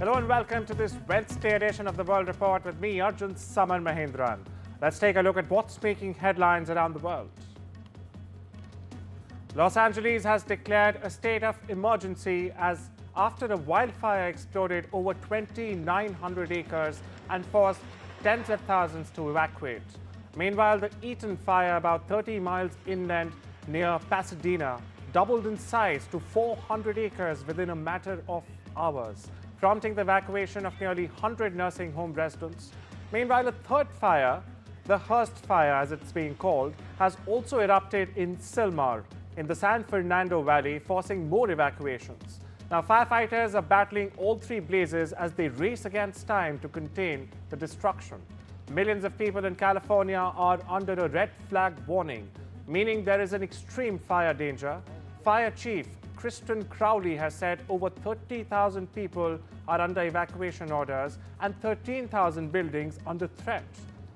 Hello and welcome to this Wednesday edition of the World Report with me, Arjun Mahendran. Let's take a look at what's making headlines around the world. Los Angeles has declared a state of emergency as after a wildfire exploded over 2,900 acres and forced tens of thousands to evacuate. Meanwhile, the Eaton fire about 30 miles inland near Pasadena doubled in size to 400 acres within a matter of hours, prompting the evacuation of nearly 100 nursing home residents. Meanwhile, a third fire, the Hearst fire as it's being called, has also erupted in Silmar in the San Fernando Valley, forcing more evacuations. Now, firefighters are battling all three blazes as they race against time to contain the destruction. Millions of people in California are under a red flag warning, meaning there is an extreme fire danger. Fire Chief Kristen Crowley has said over 30,000 people are under evacuation orders and 13,000 buildings under threat.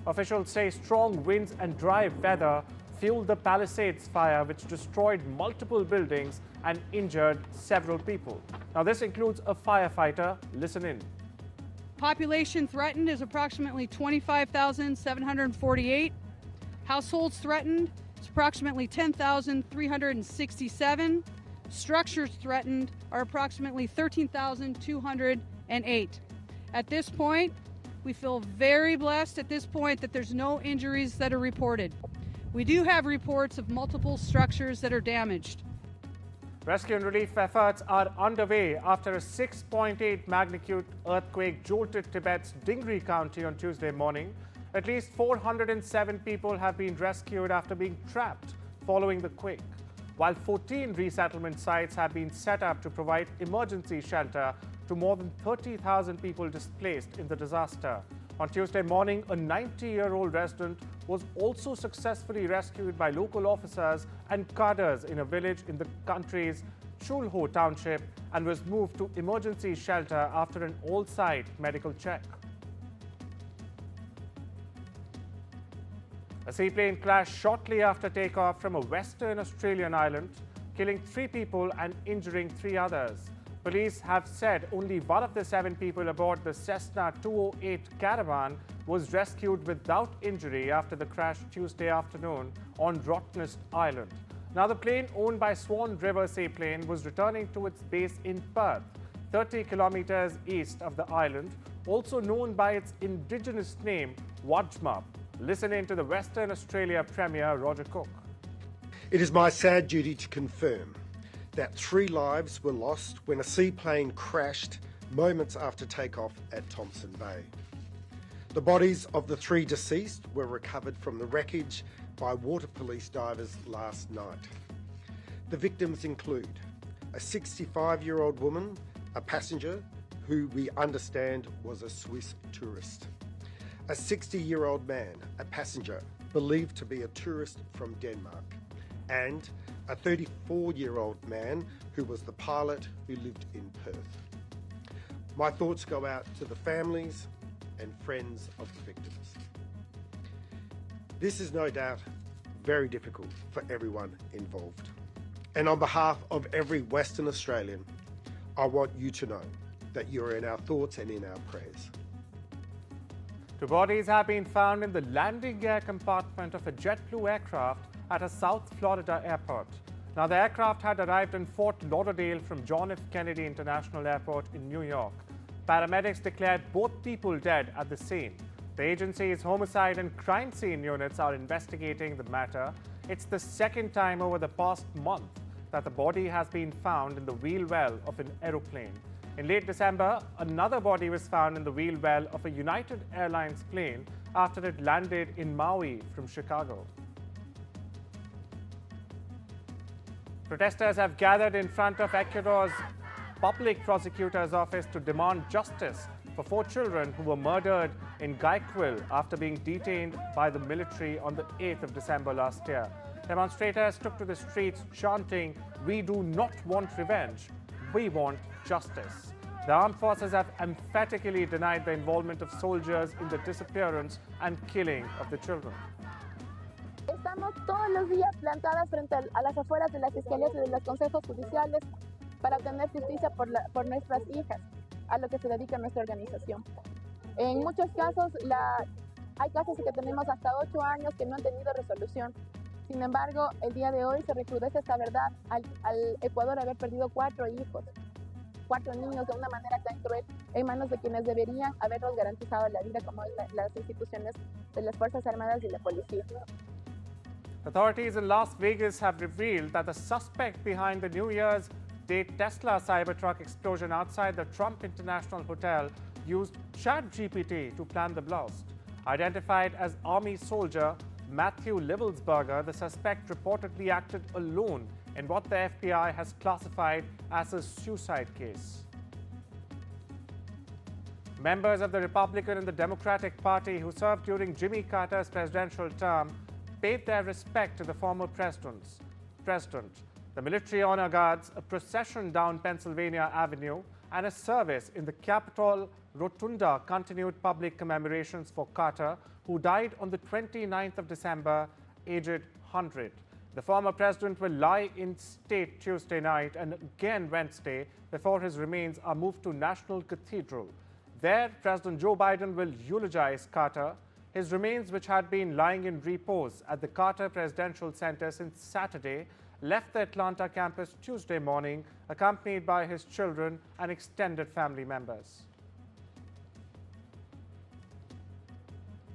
Officials say strong winds and dry weather fueled the Palisades fire, which destroyed multiple buildings and injured several people. Now, this includes a firefighter. Listen in. Population threatened is approximately 25,748. Households threatened is approximately 10,367. Structures threatened are approximately 13,208. At this point, we feel very blessed at this point that there's no injuries that are reported. We do have reports of multiple structures that are damaged. Rescue and relief efforts are underway after a 6.8 magnitude earthquake jolted Tibet's Dingri County on Tuesday morning. At least 407 people have been rescued after being trapped following the quake, while 14 resettlement sites have been set up to provide emergency shelter to more than 30,000 people displaced in the disaster. On Tuesday morning, a 90-year-old resident was also successfully rescued by local officers and cadres in a village in the country's Chulho township and was moved to emergency shelter after an all-site medical check. A seaplane crashed shortly after takeoff from a Western Australian island, killing 3 people and injuring 3 others. Police have said only one of the 7 people aboard the Cessna 208 Caravan was rescued without injury after the crash Tuesday afternoon on Rottnest Island. Now, the plane owned by Swan River Seaplane was returning to its base in Perth, 30 kilometers east of the island, also known by its indigenous name, Wajma. Listen in to the Western Australia Premier, Roger Cook. It is my sad duty to confirm that 3 lives were lost when a seaplane crashed moments after takeoff at Thompson Bay. The bodies of the 3 deceased were recovered from the wreckage by water police divers last night. The victims include a 65-year-old woman, a passenger who we understand was a Swiss tourist, a 60-year-old man, a passenger believed to be a tourist from Denmark, and a 34-year-old man who was the pilot who lived in Perth. My thoughts go out to the families and friends of the victims. This is no doubt very difficult for everyone involved. And on behalf of every Western Australian, I want you to know that you're in our thoughts and in our prayers. 2 bodies have been found in the landing gear compartment of a JetBlue aircraft at a South Florida airport. Now, the aircraft had arrived in Fort Lauderdale from John F. Kennedy International Airport in New York. Paramedics declared both people dead at the scene. The agency's homicide and crime scene units are investigating the matter. It's the second time over the past month that the body has been found in the wheel well of an aeroplane. In late December, another body was found in the wheel well of a United Airlines plane after it landed in Maui from Chicago. Protesters have gathered in front of Ecuador's public prosecutor's office to demand justice for 4 children who were murdered in Guayaquil after being detained by the military on the 8th of December last year. Demonstrators took to the streets chanting, "We do not want revenge, we want justice." The armed forces have emphatically denied the involvement of soldiers in the disappearance and killing of the children. Estamos todos los días plantadas frente a las afueras de las fiscalías y de los consejos judiciales para obtener justicia por nuestras hijas. a lo que se dedica nuestra organización. En muchos casos, hay casos que tenemos hasta 8 años que no han tenido resolución. Sin embargo, el día de hoy se recrudece esta verdad al Ecuador haber perdido 4 hijos, 4 niños de una manera tan cruel en manos de quienes deberían habernos garantizado la vida, como las instituciones de las Fuerzas Armadas y la policía. Authorities in Las Vegas have revealed that the suspect behind the New Year's Day Tesla Cybertruck explosion outside the Trump International Hotel used ChatGPT to plan the blast. Identified as Army soldier Matthew Livelsberger, the suspect reportedly acted alone in what the FBI has classified as a suicide case. Members of the Republican and the Democratic Party who served during Jimmy Carter's presidential term paid their respect to the former president. The military honor guards, a procession down Pennsylvania Avenue, and a service in the Capitol Rotunda continued public commemorations for Carter, who died on the 29th of December, aged 100. The former president will lie in state Tuesday night and again Wednesday before his remains are moved to National Cathedral. There, President Joe Biden will eulogize Carter. His remains, which had been lying in repose at the Carter Presidential Center since Saturday, left the Atlanta campus Tuesday morning, accompanied by his children and extended family members.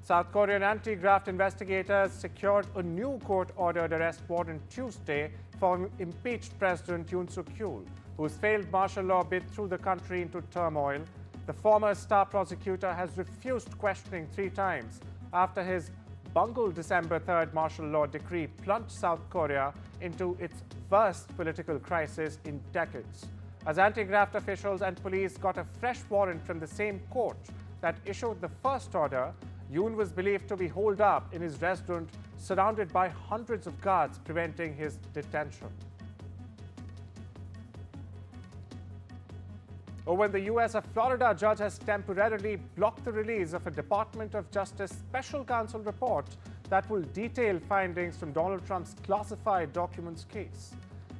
South Korean anti-graft investigators secured a new court-ordered arrest warrant Tuesday for impeached President Yoon Suk-yeol, whose failed martial law bid threw the country into turmoil. The former star prosecutor has refused questioning 3 times after his bungled December 3rd martial law decree plunged South Korea into its worst political crisis in decades. As anti-graft officials and police got a fresh warrant from the same court that issued the first order, Yoon was believed to be holed up in his restaurant, surrounded by hundreds of guards preventing his detention. Over in the U.S., a Florida judge has temporarily blocked the release of a Department of Justice special counsel report that will detail findings from Donald Trump's classified documents case.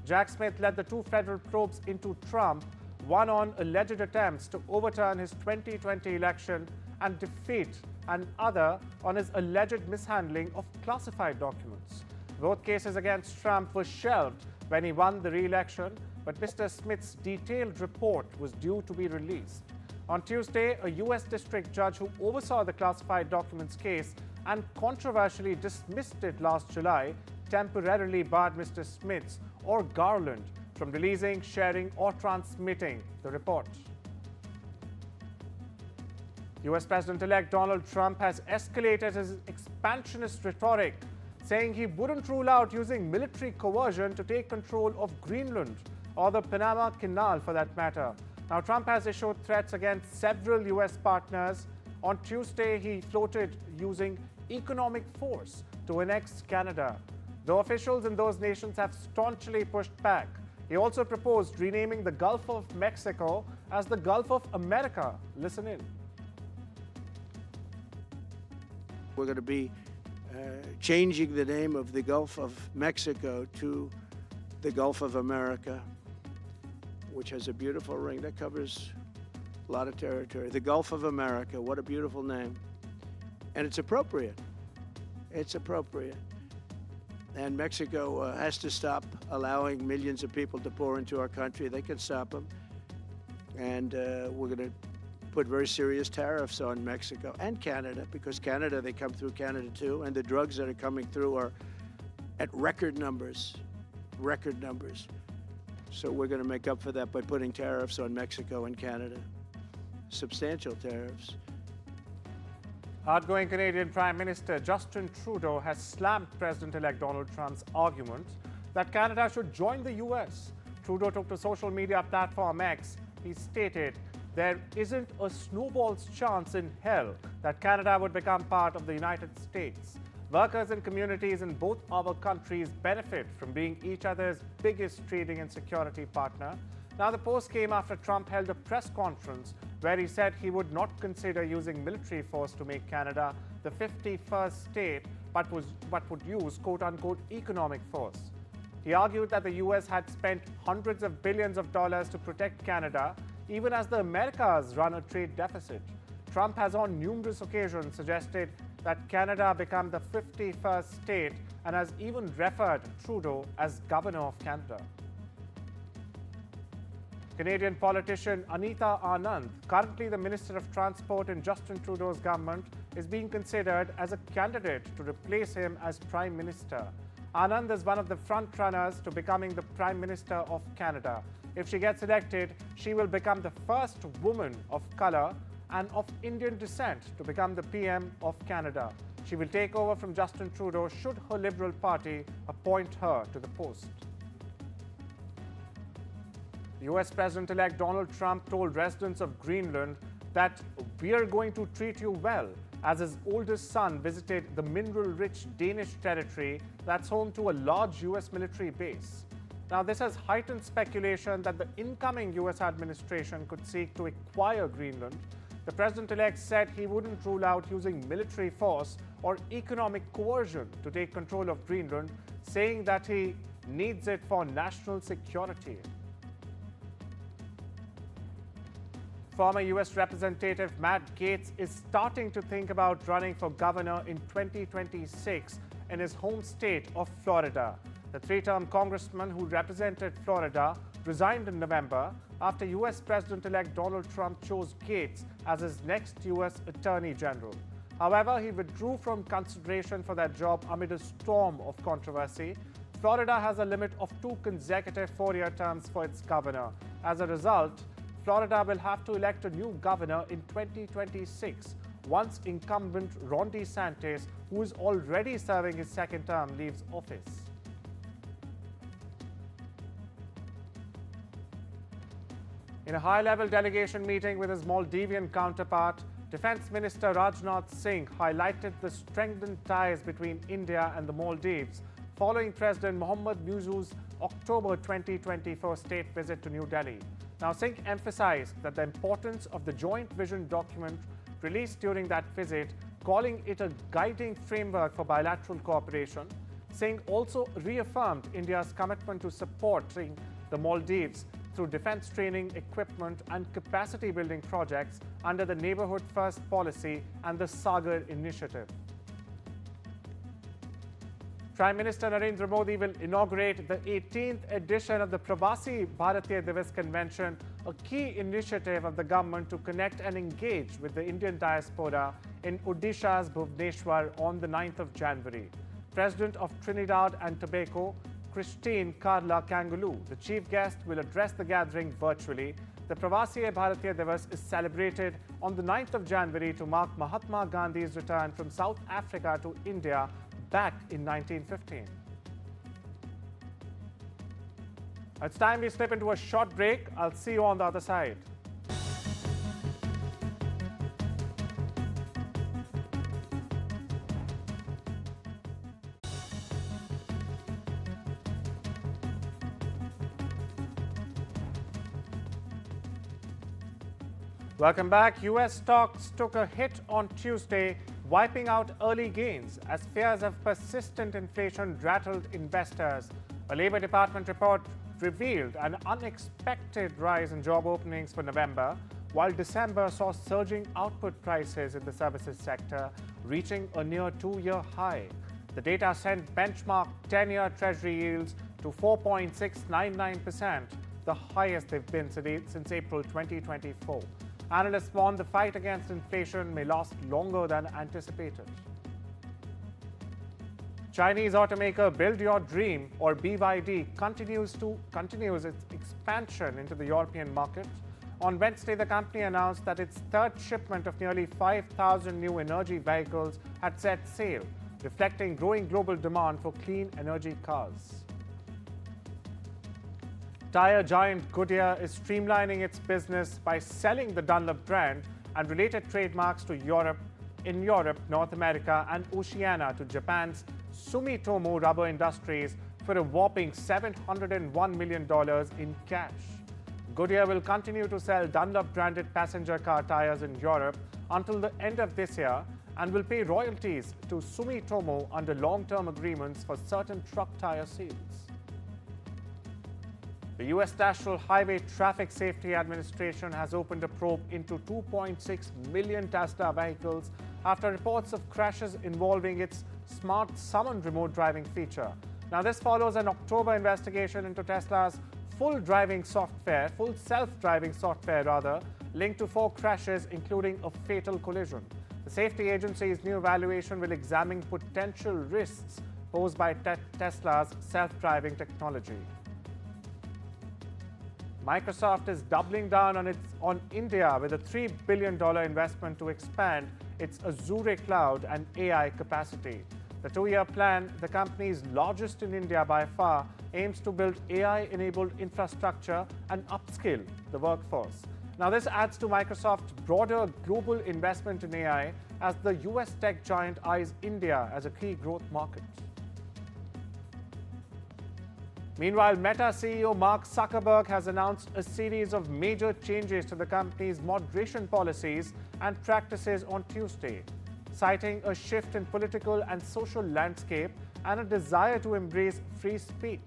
Jack Smith led the 2 federal probes into Trump, one on alleged attempts to overturn his 2020 election and defeat, and other on his alleged mishandling of classified documents. Both cases against Trump were shelved when he won the re-election, but Mr. Smith's detailed report was due to be released. On Tuesday, a U.S. district judge who oversaw the classified documents case and controversially dismissed it last July temporarily barred Mr. Smith's or Garland from releasing, sharing, or transmitting the report. U.S. President-elect Donald Trump has escalated his expansionist rhetoric, saying he wouldn't rule out using military coercion to take control of Greenland or the Panama Canal for that matter. Now, Trump has issued threats against several U.S. partners. On Tuesday, he floated using economic force to annex Canada, though officials in those nations have staunchly pushed back. He also proposed renaming the Gulf of Mexico as the Gulf of America. Listen in. We're going to be changing the name of the Gulf of Mexico to the Gulf of America, which has a beautiful ring that covers a lot of territory. The Gulf of America, what a beautiful name. And it's appropriate. It's appropriate. And Mexico has to stop allowing millions of people to pour into our country. They can stop them. And we're going to put very serious tariffs on Mexico and Canada, because Canada, they come through Canada too, and the drugs that are coming through are at record numbers. So we're going to make up for that by putting tariffs on Mexico and Canada, substantial tariffs. Outgoing Canadian Prime Minister Justin Trudeau has slammed President-elect Donald Trump's argument that Canada should join the U.S. Trudeau took to social media platform X. He stated, "There isn't a snowball's chance in hell that Canada would become part of the United States. Workers and communities in both our countries benefit from being each other's biggest trading and security partner." Now, the post came after Trump held a press conference where he said he would not consider using military force to make Canada the 51st state, but would use quote-unquote economic force. He argued that the U.S. had spent hundreds of billions of dollars to protect Canada, even as the Americas run a trade deficit. Trump has on numerous occasions suggested that Canada become the 51st state and has even referred Trudeau as Governor of Canada. Canadian politician Anita Anand, currently the Minister of Transport in Justin Trudeau's government, is being considered as a candidate to replace him as Prime Minister. Anand is one of the front runners to becoming the Prime Minister of Canada. If she gets elected, she will become the first woman of color and of Indian descent to become the PM of Canada. She will take over from Justin Trudeau should her Liberal Party appoint her to the post. US President-elect Donald Trump told residents of Greenland that we are going to treat you well, as his oldest son visited the mineral-rich Danish territory that's home to a large US military base. Now, this has heightened speculation that the incoming US administration could seek to acquire Greenland. The president-elect said he wouldn't rule out using military force or economic coercion to take control of Greenland, saying that he needs it for national security. Former US Representative Matt Gaetz is starting to think about running for governor in 2026 in his home state of Florida. The three-term congressman who represented Florida resigned in November after US President-elect Donald Trump chose Gaetz as his next US Attorney General. However, he withdrew from consideration for that job amid a storm of controversy. Florida has a limit of 2 consecutive 4-year terms for its governor. As a result, Florida will have to elect a new governor in 2026 once incumbent Ron DeSantis, who is already serving his second term, leaves office. In a high-level delegation meeting with his Maldivian counterpart, Defense Minister Rajnath Singh highlighted the strengthened ties between India and the Maldives following President Mohammad Muizzu's October 2024 state visit to New Delhi. Now, Singh emphasized that the importance of the joint vision document released during that visit, calling it a guiding framework for bilateral cooperation. Singh also reaffirmed India's commitment to supporting the Maldives through defense training, equipment, and capacity building projects under the Neighborhood First policy and the Sagar initiative. Prime Minister Narendra Modi will inaugurate the 18th edition of the Pravasi Bharatiya Divas Convention, a key initiative of the government to connect and engage with the Indian diaspora in Odisha's Bhubaneswar on the 9th of January. President of Trinidad and Tobago, Christine Carla Kangulu, the chief guest, will address the gathering virtually. The Pravasi Bharatiya Divas is celebrated on the 9th of January to mark Mahatma Gandhi's return from South Africa to India back in 1915. It's time we slip into a short break. I'll see you on the other side. Welcome back. US stocks took a hit on Tuesday, wiping out early gains as fears of persistent inflation rattled investors. A Labor Department report revealed an unexpected rise in job openings for November, while December saw surging output prices in the services sector, reaching a near 2-year high. The data sent benchmark 10-year Treasury yields to 4.699%, the highest they've been since April 2024. Analysts warn the fight against inflation may last longer than anticipated. Chinese automaker Build Your Dream, or BYD, continues its expansion into the European market. On Wednesday, the company announced that its third shipment of nearly 5,000 new energy vehicles had set sail, reflecting growing global demand for clean energy cars. Tire giant Goodyear is streamlining its business by selling the Dunlop brand and related trademarks to Europe, North America, and Oceania to Japan's Sumitomo Rubber Industries for a whopping $701 million in cash. Goodyear will continue to sell Dunlop-branded passenger car tires in Europe until the end of this year and will pay royalties to Sumitomo under long-term agreements for certain truck tire sales. The U.S. National Highway Traffic Safety Administration has opened a probe into 2.6 million Tesla vehicles after reports of crashes involving its Smart Summon remote driving feature. Now, this follows an October investigation into Tesla's full self-driving software, linked to 4 crashes, including a fatal collision. The safety agency's new evaluation will examine potential risks posed by Tesla's self-driving technology. Microsoft is doubling down on India with a $3 billion investment to expand its Azure cloud and AI capacity. The 2-year plan, the company's largest in India by far, aims to build AI-enabled infrastructure and upskill the workforce. Now, this adds to Microsoft's broader global investment in AI as the US tech giant eyes India as a key growth market. Meanwhile, Meta CEO Mark Zuckerberg has announced a series of major changes to the company's moderation policies and practices on Tuesday, citing a shift in political and social landscape and a desire to embrace free speech.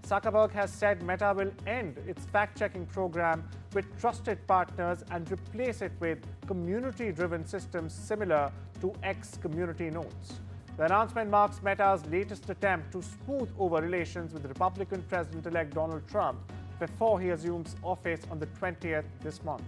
Zuckerberg has said Meta will end its fact-checking program with trusted partners and replace it with community-driven systems similar to X community notes. The announcement marks Meta's latest attempt to smooth over relations with Republican President-elect Donald Trump before he assumes office on the 20th this month.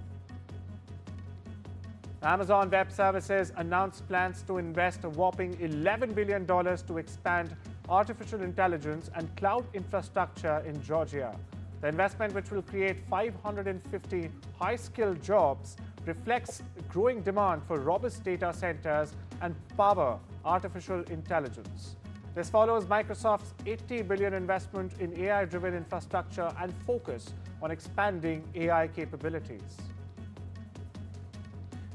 Amazon Web Services announced plans to invest a whopping $11 billion to expand artificial intelligence and cloud infrastructure in Georgia. The investment, which will create 550 high-skilled jobs, reflects growing demand for robust data centers and power artificial intelligence. This follows Microsoft's $80 billion investment in AI-driven infrastructure and focus on expanding AI capabilities.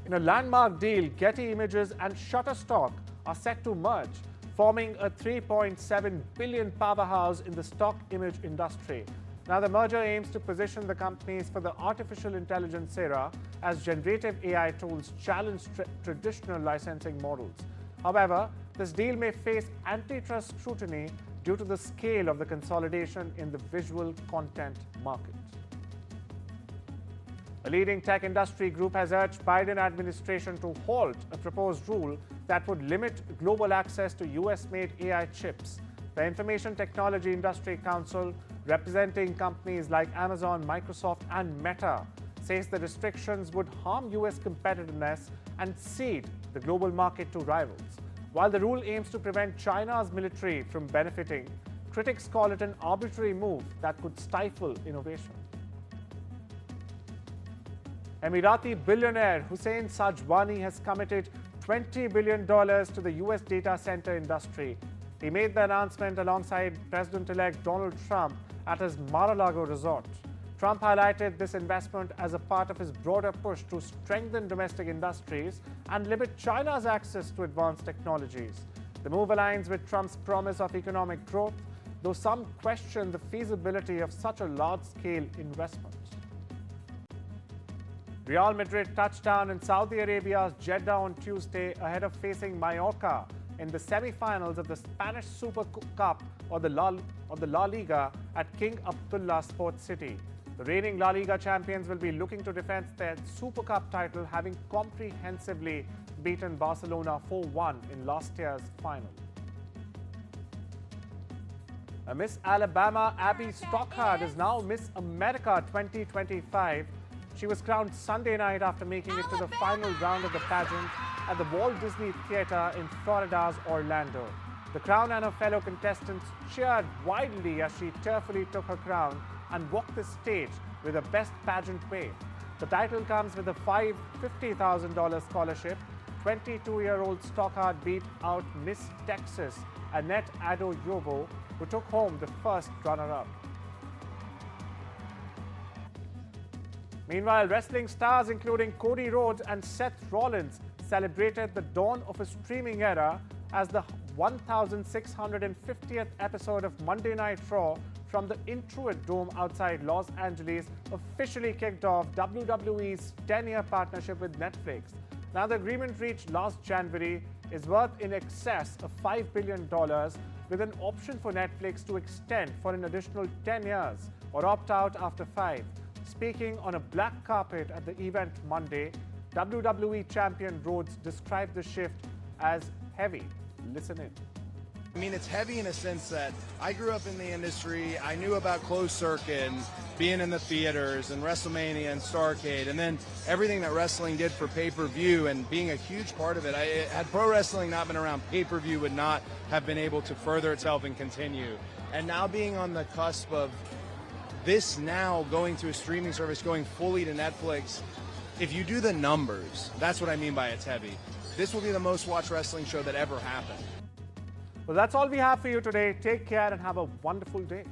In a landmark deal, Getty Images and Shutterstock are set to merge, forming a $3.7 billion powerhouse in the stock image industry. Now, the merger aims to position the companies for the artificial intelligence era as generative AI tools challenge traditional licensing models. However, this deal may face antitrust scrutiny due to the scale of the consolidation in the visual content market. A leading tech industry group has urged Biden administration to halt a proposed rule that would limit global access to US-made AI chips. The Information Technology Industry Council, representing companies like Amazon, Microsoft, and Meta, says the restrictions would harm US competitiveness and cede the global market to rivals. While the rule aims to prevent China's military from benefiting, critics call it an arbitrary move that could stifle innovation. Emirati billionaire Hussein Sajwani has committed $20 billion to the US data center industry. He made the announcement alongside President-elect Donald Trump at his Mar-a-Lago resort. Trump highlighted this investment as a part of his broader push to strengthen domestic industries and limit China's access to advanced technologies. The move aligns with Trump's promise of economic growth, though some question the feasibility of such a large-scale investment. Real Madrid touched down in Saudi Arabia's Jeddah on Tuesday ahead of facing Mallorca in the semi-finals of the Spanish Super Cup or the La Liga at King Abdullah Sports City. The reigning La Liga champions will be looking to defend their Super Cup title, having comprehensively beaten Barcelona 4-1 in last year's final. Miss Alabama Abby Stockhard is now Miss America 2025. She was crowned Sunday night after making it to the final round of the pageant at the Walt Disney Theater in Florida's Orlando. The crown and her fellow contestants cheered wildly as she tearfully took her crown and walked the stage with a Best Pageant wave. The title comes with a $50,000 scholarship. 22-year-old Stockhard beat out Miss Texas Annette Adeoyobo, who took home the first runner-up. Meanwhile, wrestling stars including Cody Rhodes and Seth Rollins celebrated the dawn of a streaming era as the 1,650th episode of Monday Night Raw from the Intuit Dome outside Los Angeles officially kicked off WWE's 10-year partnership with Netflix. Now, the agreement reached last January is worth in excess of $5 billion, with an option for Netflix to extend for an additional 10 years or opt out after 5. Speaking on a black carpet at the event Monday, WWE champion Rhodes described the shift as heavy. Listen in. I mean, it's heavy in a sense that I grew up in the industry. I knew about closed circuit and being in the theaters and WrestleMania and Starrcade, and then everything that wrestling did for pay-per-view and being a huge part of it. Had pro wrestling not been around, pay-per-view would not have been able to further itself and continue. And now being on the cusp of this now going to a streaming service, going fully to Netflix, if you do the numbers, that's what I mean by it's heavy. This will be the most watched wrestling show that ever happened. Well, that's all we have for you today. Take care and have a wonderful day.